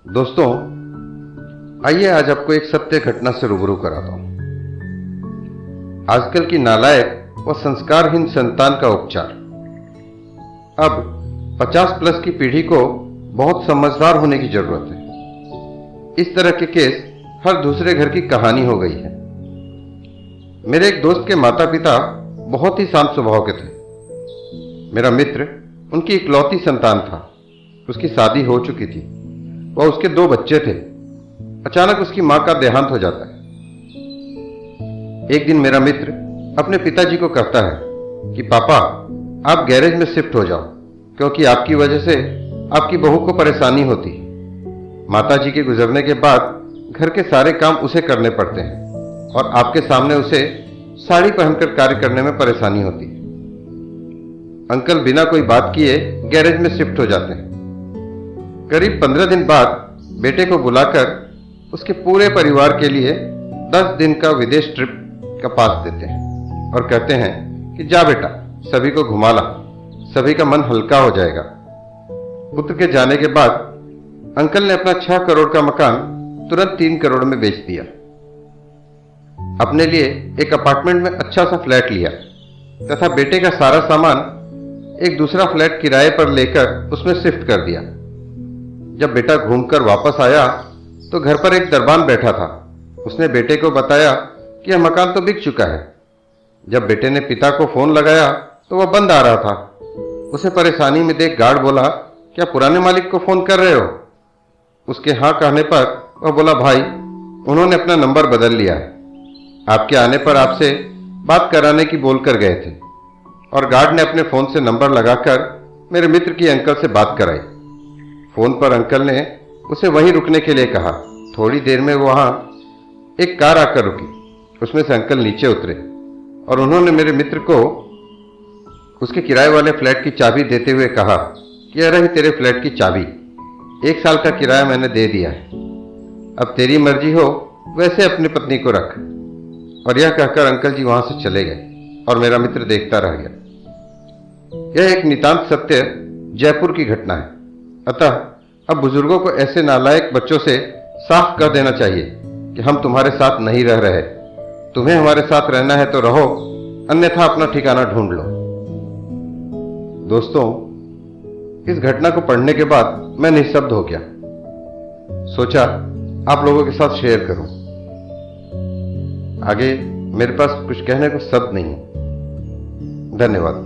दोस्तों, आइए आज आपको एक सत्य घटना से रूबरू कराता हूं। आजकल की नालायक व संस्कारहीन संतान का उपचार। अब 50 प्लस की पीढ़ी को बहुत समझदार होने की जरूरत है। इस तरह के केस हर दूसरे घर की कहानी हो गई है। मेरे एक दोस्त के माता पिता बहुत ही शांत स्वभाव के थे। मेरा मित्र उनकी इकलौती संतान था। उसकी शादी हो चुकी थी, वह उसके 2 बच्चे थे। अचानक उसकी मां का देहांत हो जाता है। एक दिन मेरा मित्र अपने पिताजी को कहता है कि पापा, आप गैरेज में शिफ्ट हो जाओ, क्योंकि आपकी वजह से आपकी बहू को परेशानी होती है। माताजी के गुजरने के बाद घर के सारे काम उसे करने पड़ते हैं और आपके सामने उसे साड़ी पहनकर कार्य करने में परेशानी होती है। अंकल बिना कोई बात किए गैरेज में शिफ्ट हो जाते हैं। करीब 15 दिन बाद बेटे को बुलाकर उसके पूरे परिवार के लिए 10 दिन का विदेश ट्रिप का पास देते हैं और कहते हैं कि जा बेटा, सभी को घुमा ला, सभी का मन हल्का हो जाएगा। पुत्र के जाने के बाद अंकल ने अपना 6 करोड़ का मकान तुरंत 3 करोड़ में बेच दिया। अपने लिए एक अपार्टमेंट में अच्छा सा फ्लैट लिया तथा बेटे का सारा सामान एक दूसरा फ्लैट किराए पर लेकर उसमें शिफ्ट कर दिया। जब बेटा घूमकर वापस आया तो घर पर एक दरबान बैठा था। उसने बेटे को बताया कि यह मकान तो बिक चुका है। जब बेटे ने पिता को फोन लगाया तो वह बंद आ रहा था। उसे परेशानी में देख गार्ड बोला, क्या पुराने मालिक को फोन कर रहे हो? उसके हाँ कहने पर वह बोला, भाई, उन्होंने अपना नंबर बदल लिया है, आपके आने पर आपसे बात कराने की बोलकर गए थे। और गार्ड ने अपने फोन से नंबर लगाकर मेरे मित्र की अंकल से बात कराई। फोन पर अंकल ने उसे वहीं रुकने के लिए कहा। थोड़ी देर में वहां एक कार आकर रुकी। उसमें से अंकल नीचे उतरे और उन्होंने मेरे मित्र को उसके किराए वाले फ्लैट की चाबी देते हुए कहा कि यह रही तेरे फ्लैट की चाबी, 1 साल का किराया मैंने दे दिया है, अब तेरी मर्जी हो वैसे अपनी पत्नी को रख। और यह कहकर अंकल जी वहां से चले गए और मेरा मित्र देखता रह गया। यह एक नितांत सत्य जयपुर की घटना है। अतः अब बुजुर्गों को ऐसे नालायक बच्चों से साफ कर देना चाहिए कि हम तुम्हारे साथ नहीं रह रहे। तुम्हें हमारे साथ रहना है तो रहो, अन्यथा अपना ठिकाना ढूंढ लो। दोस्तों, इस घटना को पढ़ने के बाद मैं निःशब्द हो गया। सोचा आप लोगों के साथ शेयर करूं। आगे मेरे पास कुछ कहने को शब्द नहीं है। धन्यवाद।